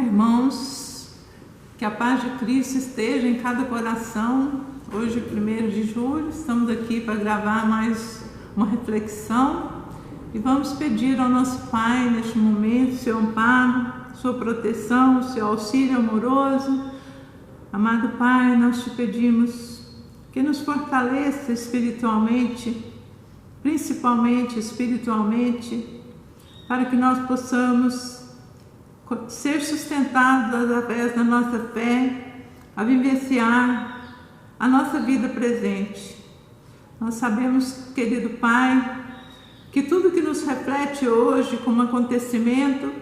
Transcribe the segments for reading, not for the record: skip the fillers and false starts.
Irmãos, que a paz de Cristo esteja em cada coração. Hoje, 1º de julho, estamos aqui para gravar mais uma reflexão e vamos pedir ao nosso Pai neste momento seu amparo, sua proteção, seu auxílio amoroso. Amado Pai, nós te pedimos que nos fortaleça espiritualmente, principalmente espiritualmente, para que nós possamos ser sustentados através da nossa fé, a vivenciar a nossa vida presente. Nós sabemos, querido Pai, que tudo que nos reflete hoje como acontecimento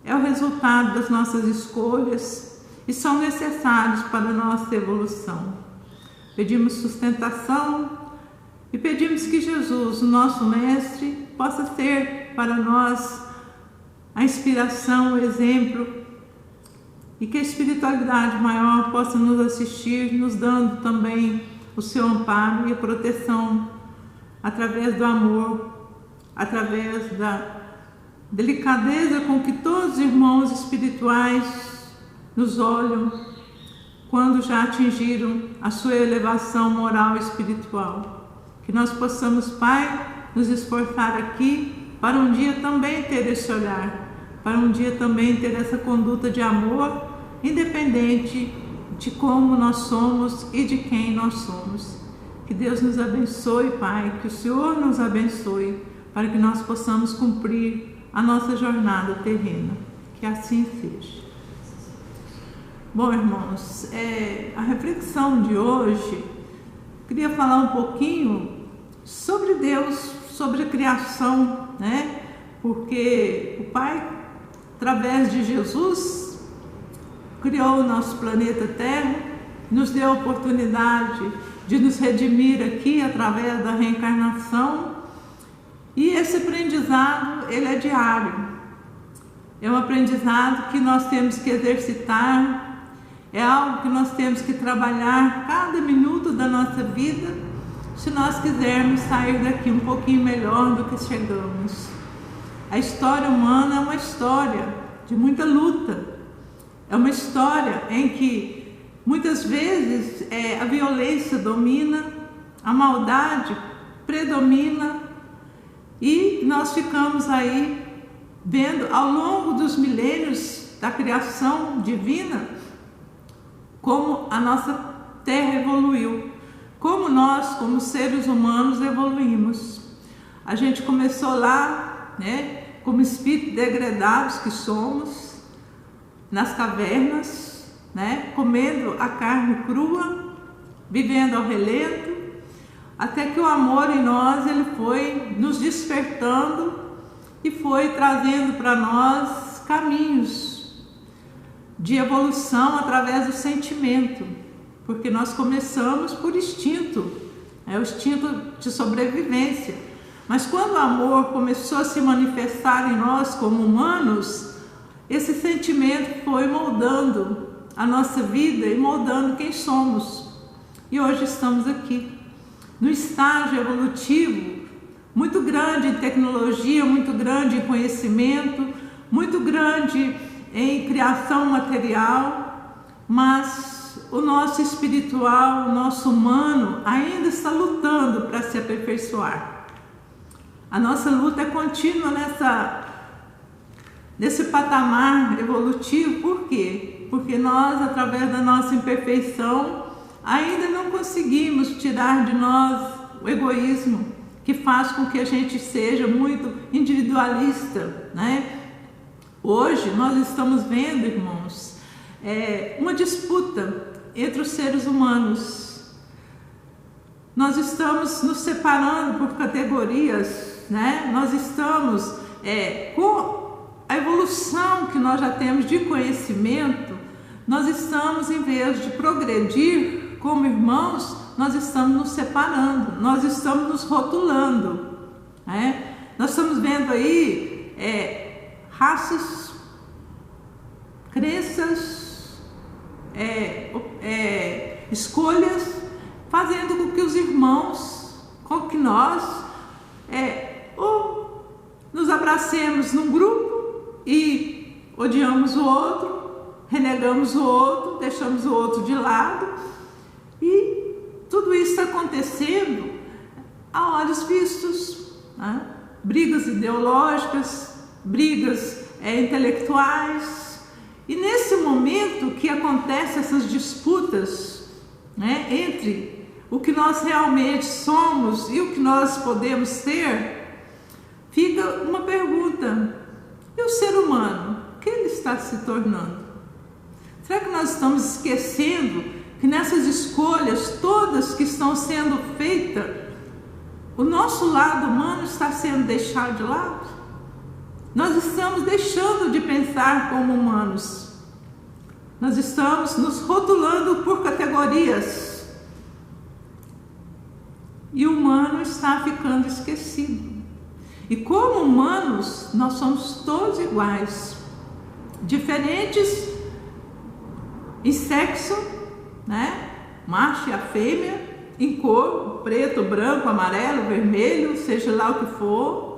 é o resultado das nossas escolhas e são necessários para a nossa evolução. Pedimos sustentação e pedimos que Jesus, o nosso Mestre, possa ser para nós a inspiração, o exemplo, e que a espiritualidade maior possa nos assistir, nos dando também o seu amparo e a proteção através do amor, através da delicadeza com que todos os irmãos espirituais nos olham quando já atingiram a sua elevação moral e espiritual. Que nós possamos, Pai, nos esforçar aqui para um dia também ter esse olhar, para um dia também ter essa conduta de amor, independente de como nós somos e de quem nós somos. Que Deus nos abençoe, Pai, que o Senhor nos abençoe, para que nós possamos cumprir a nossa jornada terrena. Que assim seja. Bom, irmãos, a reflexão de hoje, queria falar um pouquinho sobre Deus, sobre a criação, né? Porque o Pai, através de Jesus, criou o nosso planeta Terra, nos deu a oportunidade de nos redimir aqui através da reencarnação, e esse aprendizado, ele é diário. É um aprendizado que nós temos que exercitar, é algo que nós temos que trabalhar cada minuto da nossa vida, se nós quisermos sair daqui um pouquinho melhor do que chegamos. A história humana é uma história de muita luta, é uma história em que muitas vezes a violência domina, a maldade predomina, e nós ficamos aí vendo ao longo dos milênios da criação divina como a nossa terra evoluiu, como nós, como seres humanos, evoluímos. A gente começou lá, né, como espíritos degradados que somos, nas cavernas, né, comendo a carne crua, vivendo ao relento, até que o amor em nós, ele foi nos despertando e foi trazendo para nós caminhos de evolução através do sentimento, porque nós começamos por instinto, o instinto de sobrevivência. Mas quando o amor começou a se manifestar em nós como humanos, esse sentimento foi moldando a nossa vida e moldando quem somos. E hoje estamos aqui, no estágio evolutivo muito grande em tecnologia, muito grande em conhecimento, muito grande em criação material, mas o nosso espiritual, o nosso humano ainda está lutando para se aperfeiçoar. A nossa luta é contínua nesse patamar evolutivo. Por quê? Porque nós, através da nossa imperfeição, ainda não conseguimos tirar de nós o egoísmo, que faz com que a gente seja muito individualista, né? Hoje nós estamos vendo, irmãos, uma disputa entre os seres humanos. Nós estamos nos separando por categorias, né? Nós estamos com a evolução que nós já temos de conhecimento, nós estamos, em vez de progredir como irmãos, nós estamos nos separando, nós estamos nos rotulando, né? Nós estamos vendo aí raças, crenças, escolhas, fazendo com que os irmãos, com que nós ou nos abracemos num grupo e odiamos o outro, renegamos o outro, deixamos o outro de lado, e tudo isso está acontecendo a olhos vistos, né? Brigas ideológicas, brigas intelectuais, e nesse momento que acontecem essas disputas, né, entre o que nós realmente somos e o que nós podemos ser, fica uma pergunta: e o ser humano, o que ele está se tornando? Será que nós estamos esquecendo que nessas escolhas todas que estão sendo feitas, o nosso lado humano está sendo deixado de lado? Nós estamos deixando de pensar como humanos. Nós estamos nos rotulando por categorias. E o humano está ficando esquecido. E como humanos, nós somos todos iguais, diferentes em sexo, né? Macho e a fêmea, em cor, preto, branco, amarelo, vermelho, seja lá o que for.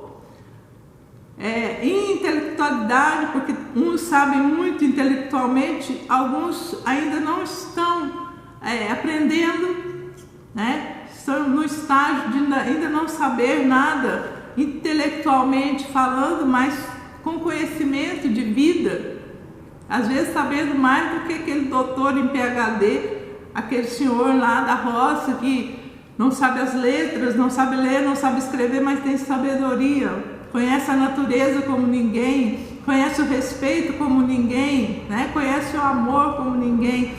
Em intelectualidade, porque uns sabem muito intelectualmente, alguns ainda não estão aprendendo, né? Estão no estágio de ainda não saber nada intelectualmente falando, mas com conhecimento de vida, às vezes sabendo mais do que aquele doutor em PhD, aquele senhor lá da roça que não sabe as letras, não sabe ler, não sabe escrever, mas tem sabedoria, conhece a natureza como ninguém, conhece o respeito como ninguém, né? Conhece o amor como ninguém.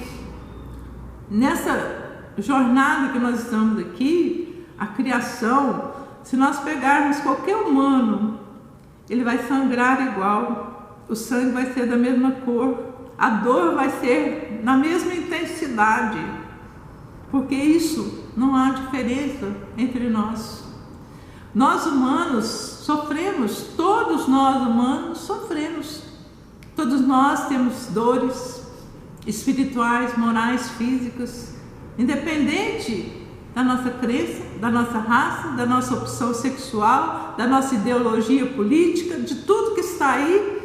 Nessa jornada que nós estamos aqui, a criação, se nós pegarmos qualquer humano, ele vai sangrar igual, o sangue vai ser da mesma cor, a dor vai ser na mesma intensidade, porque isso não há diferença entre nós. Nós humanos sofremos, todos nós humanos sofremos, todos nós temos dores espirituais, morais, físicas, independente da nossa crença, da nossa raça, da nossa opção sexual, da nossa ideologia política, de tudo que está aí.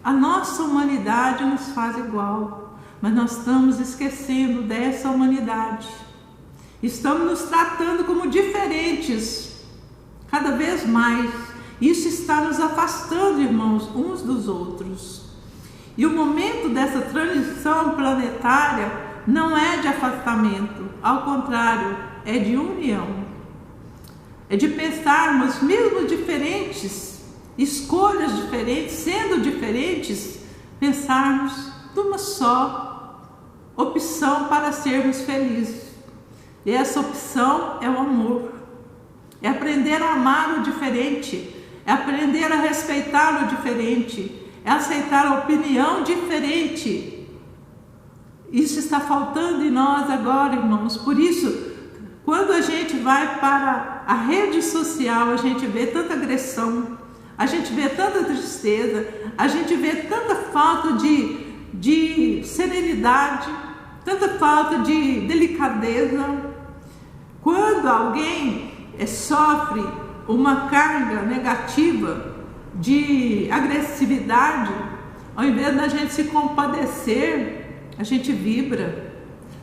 A nossa humanidade nos faz igual, mas nós estamos esquecendo dessa humanidade. Estamos nos tratando como diferentes, cada vez mais. Isso está nos afastando, irmãos, uns dos outros. E o momento dessa transição planetária não é de afastamento, ao contrário, é de união. É de pensarmos, mesmo diferentes, escolhas diferentes, sendo diferentes, pensarmos numa só opção para sermos felizes. E essa opção é o amor. É aprender a amar o diferente, é aprender a respeitar o diferente, é aceitar a opinião diferente. Isso está faltando em nós agora, irmãos. Por isso, quando a gente vai para a rede social, a gente vê tanta agressão, a gente vê tanta tristeza, a gente vê tanta falta de serenidade, tanta falta de delicadeza. Quando alguém sofre uma carga negativa de agressividade, ao invés da gente se compadecer, a gente vibra.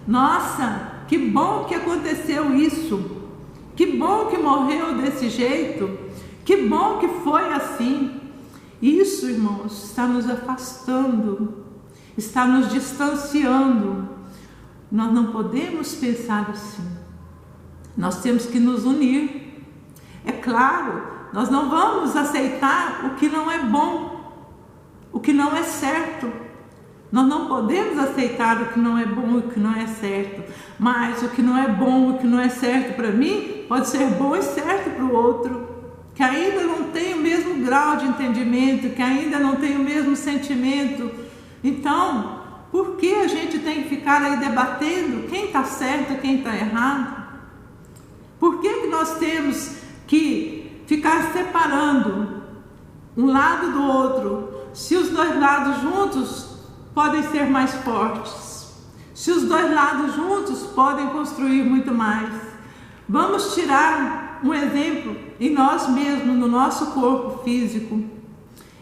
Nossa, que bom que aconteceu isso, que bom que morreu desse jeito, que bom que foi assim. Isso, irmãos, está nos afastando, está nos distanciando. Nós não podemos pensar assim. Nós temos que nos unir. É claro, nós não vamos aceitar o que não é bom, o que não é certo. Nós não podemos aceitar o que não é bom e o que não é certo. Mas o que não é bom e o que não é certo para mim, pode ser bom e certo para o outro, que ainda não tem o mesmo grau de entendimento, que ainda não tem o mesmo sentimento. Então, por que a gente tem que ficar aí debatendo quem está certo e quem está errado? Por que nós temos que ficar separando um lado do outro, se os dois lados juntos podem ser mais fortes, se os dois lados juntos podem construir muito mais? Vamos tirar um exemplo em nós mesmos, no nosso corpo físico.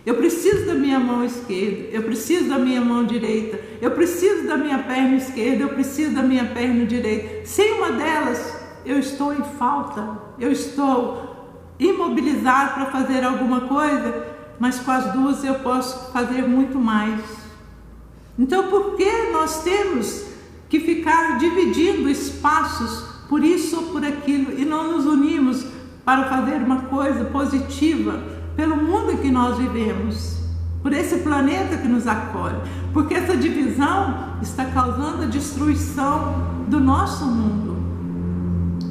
Eu preciso da minha mão esquerda, eu preciso da minha mão direita, eu preciso da minha perna esquerda, eu preciso da minha perna direita. Sem uma delas, eu estou em falta, eu estou imobilizado para fazer alguma coisa, mas com as duas eu posso fazer muito mais. Então, por que nós temos que ficar dividindo espaços por isso ou por aquilo e não nos unimos para fazer uma coisa positiva pelo mundo em que nós vivemos, por esse planeta que nos acolhe? Porque essa divisão está causando a destruição do nosso mundo,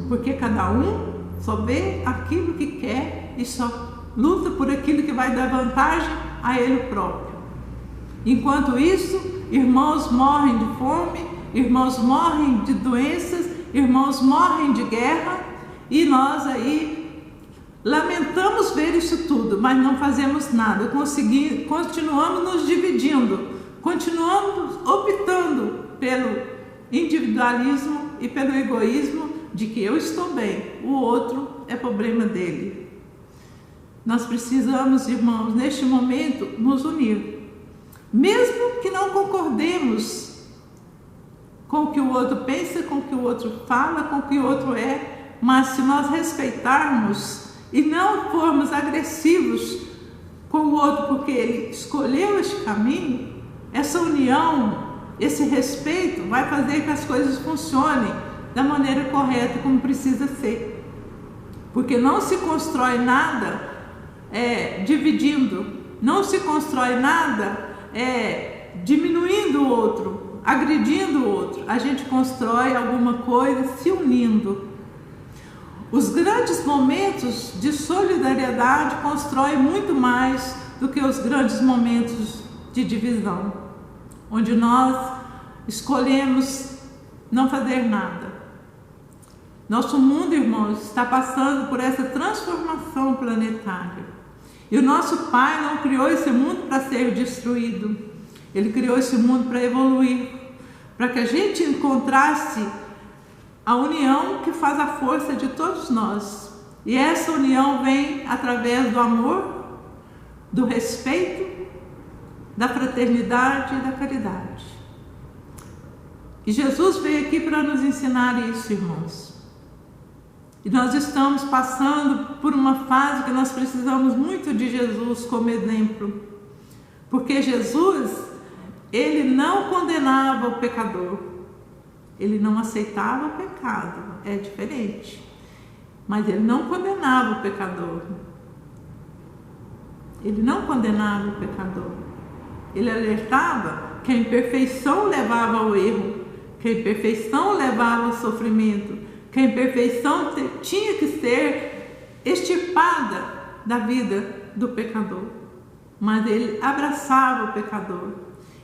porque cada um só vê aquilo que quer e só luta por aquilo que vai dar vantagem a ele próprio. Enquanto isso, irmãos morrem de fome, irmãos morrem de doenças, irmãos morrem de guerra, e nós aí lamentamos ver isso tudo, mas não fazemos nada. Continuamos nos dividindo, continuamos optando pelo individualismo e pelo egoísmo de que eu estou bem, o outro é problema dele. Nós precisamos, irmãos, neste momento, nos unir, mesmo que não concordemos com o que o outro pensa, com o que o outro fala, com o que o outro é, mas se nós respeitarmos e não formos agressivos com o outro porque ele escolheu este caminho, essa união, esse respeito vai fazer que as coisas funcionem da maneira correta, como precisa ser. Porque não se constrói nada dividindo, não se constrói nada diminuindo o outro, agredindo o outro. A gente constrói alguma coisa se unindo. Os grandes momentos de solidariedade constroem muito mais do que os grandes momentos de divisão, onde nós escolhemos não fazer nada. Nosso mundo, irmãos, está passando por essa transformação planetária. E o nosso Pai não criou esse mundo para ser destruído. Ele criou esse mundo para evoluir, para que a gente encontrasse a união que faz a força de todos nós. E essa união vem através do amor, do respeito, da fraternidade e da caridade. E Jesus veio aqui para nos ensinar isso, irmãos. E nós estamos passando por uma fase que nós precisamos muito de Jesus como exemplo. Porque Jesus, ele não condenava o pecador. Ele não aceitava o pecado, é diferente. Mas ele não condenava o pecador. Ele não condenava o pecador. Ele alertava que a imperfeição levava ao erro, que a imperfeição levava ao sofrimento, que a imperfeição tinha que ser extirpada da vida do pecador. Mas ele abraçava o pecador.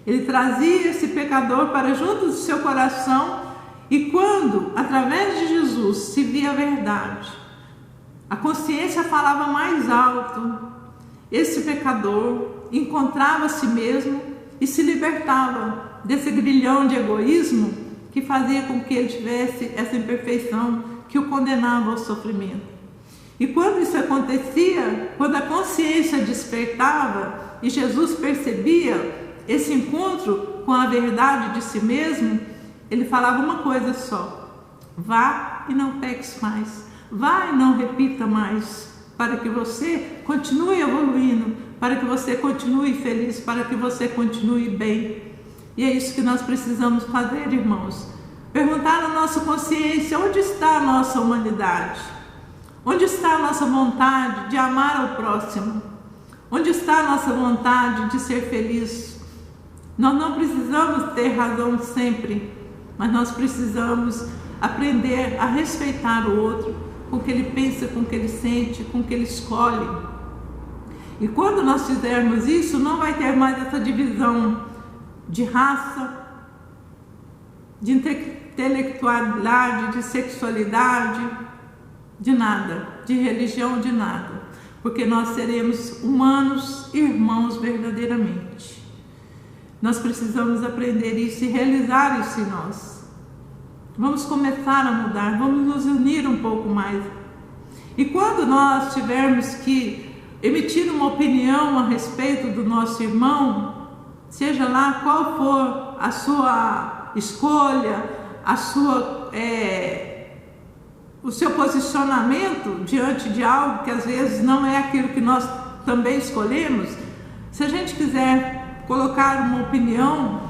Ele trazia esse pecador para junto do seu coração, e quando, através de Jesus, se via a verdade, a consciência falava mais alto, esse pecador encontrava a si mesmo e se libertava desse grilhão de egoísmo que fazia com que ele tivesse essa imperfeição que o condenava ao sofrimento. E quando isso acontecia, quando a consciência despertava e Jesus percebia esse encontro com a verdade de si mesmo, ele falava uma coisa só: vá e não peques mais, vá e não repita mais, para que você continue evoluindo, para que você continue feliz, para que você continue bem. E é isso que nós precisamos fazer, irmãos. Perguntar à nossa consciência: onde está a nossa humanidade? Onde está a nossa vontade de amar ao próximo? Onde está a nossa vontade de ser feliz? Nós não precisamos ter razão sempre, mas nós precisamos aprender a respeitar o outro, com o que ele pensa, com o que ele sente, com o que ele escolhe. E quando nós fizermos isso, não vai ter mais essa divisão de raça, de intelectualidade, de sexualidade, de nada, de religião, de nada, porque nós seremos humanos, irmãos verdadeiramente. Nós precisamos aprender isso e realizar isso em nós. Vamos começar a mudar, vamos nos unir um pouco mais. E quando nós tivermos que emitir uma opinião a respeito do nosso irmão, seja lá qual for a sua escolha, o seu posicionamento diante de algo que às vezes não é aquilo que nós também escolhemos, se a gente quiser colocar uma opinião,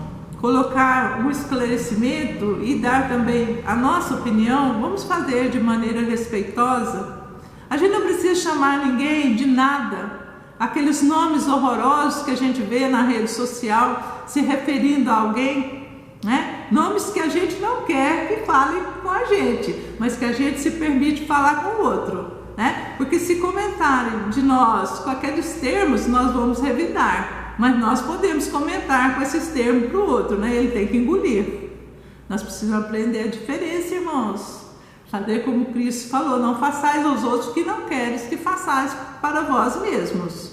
colocar um esclarecimento e dar também a nossa opinião, vamos fazer de maneira respeitosa. A gente não precisa chamar ninguém de nada, aqueles nomes horrorosos que a gente vê na rede social se referindo a alguém, né? Nomes que a gente não quer que falem com a gente, mas que a gente se permite falar com o outro, né? Porque se comentarem de nós com aqueles termos, nós vamos revidar, mas nós podemos comentar com esses termos para o outro, né? Ele tem que engolir. Nós precisamos aprender a diferença, irmãos. Fazer como Cristo falou: não façais aos outros que não queres que façais para vós mesmos.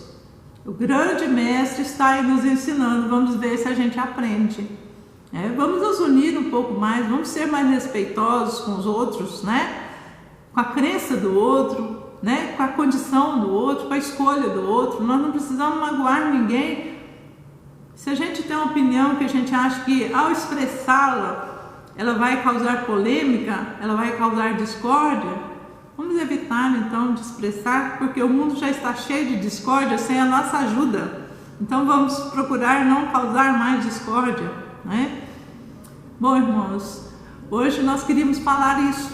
O grande mestre está aí nos ensinando, vamos ver se a gente aprende. Vamos nos unir um pouco mais, vamos ser mais respeitosos com os outros, né? Com a crença do outro, né? Com a condição do outro, com a escolha do outro. Nós não precisamos magoar ninguém. Se a gente tem uma opinião que a gente acha que ao expressá-la ela vai causar polêmica, ela vai causar discórdia, vamos evitar então de expressar, porque o mundo já está cheio de discórdia sem a nossa ajuda. Então vamos procurar não causar mais discórdia, né? Bom, irmãos, hoje nós queríamos falar isso.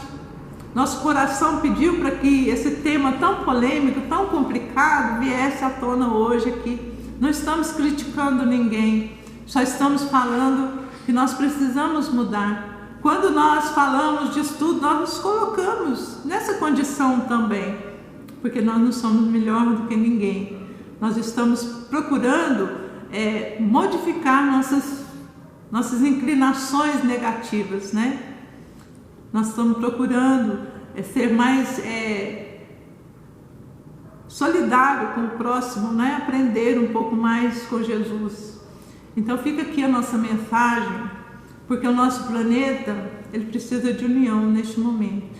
Nosso coração pediu para que esse tema tão polêmico, tão complicado, viesse à tona hoje aqui. Não estamos criticando ninguém, só estamos falando que nós precisamos mudar. Quando nós falamos de estudo, nós nos colocamos nessa condição também, porque nós não somos melhor do que ninguém. Nós estamos procurando modificar nossas inclinações negativas, né? Nós estamos procurando ser mais solidário com o próximo, né? Aprender um pouco mais com Jesus. Então fica aqui a nossa mensagem, porque o nosso planeta, ele precisa de união neste momento.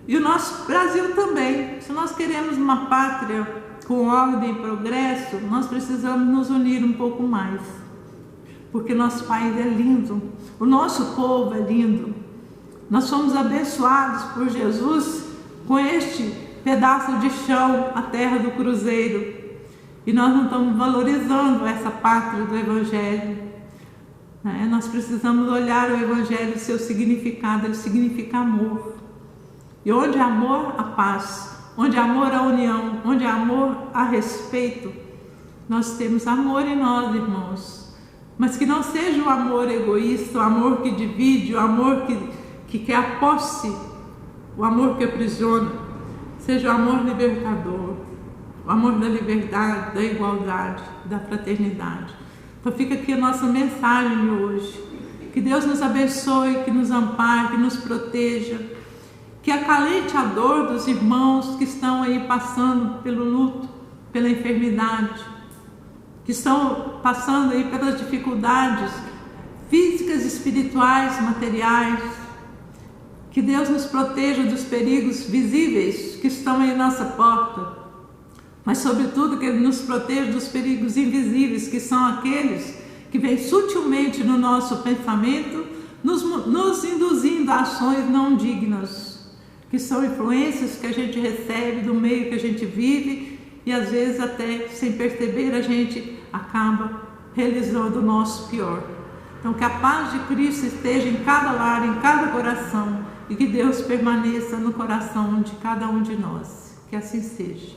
E o nosso Brasil também. Se nós queremos uma pátria com ordem e progresso, nós precisamos nos unir um pouco mais. Porque nosso país é lindo, o nosso povo é lindo. Nós somos abençoados por Jesus com este pedaço de chão, a terra do Cruzeiro. E nós não estamos valorizando essa pátria do Evangelho. Nós precisamos olhar o Evangelho, o seu significado. Ele significa amor. E onde há amor, há paz. Onde há amor, há união. Onde há amor, há respeito. Nós temos amor em nós, irmãos. Mas que não seja o amor egoísta, o amor que divide, o amor que quer a posse, o amor que aprisiona. Seja o amor libertador, o amor da liberdade, da igualdade, da fraternidade. Então fica aqui a nossa mensagem de hoje. Que Deus nos abençoe, que nos ampare, que nos proteja, que acalente a dor dos irmãos que estão aí passando pelo luto, pela enfermidade, que estão passando aí pelas dificuldades físicas, espirituais, materiais. Que Deus nos proteja dos perigos visíveis que estão aí à nossa porta, mas sobretudo que Ele nos proteja dos perigos invisíveis, que são aqueles que vêm sutilmente no nosso pensamento, nos induzindo a ações não dignas, que são influências que a gente recebe do meio que a gente vive e às vezes até sem perceber a gente acaba realizando o nosso pior. Então que a paz de Cristo esteja em cada lar, em cada coração, e que Deus permaneça no coração de cada um de nós. Que assim seja.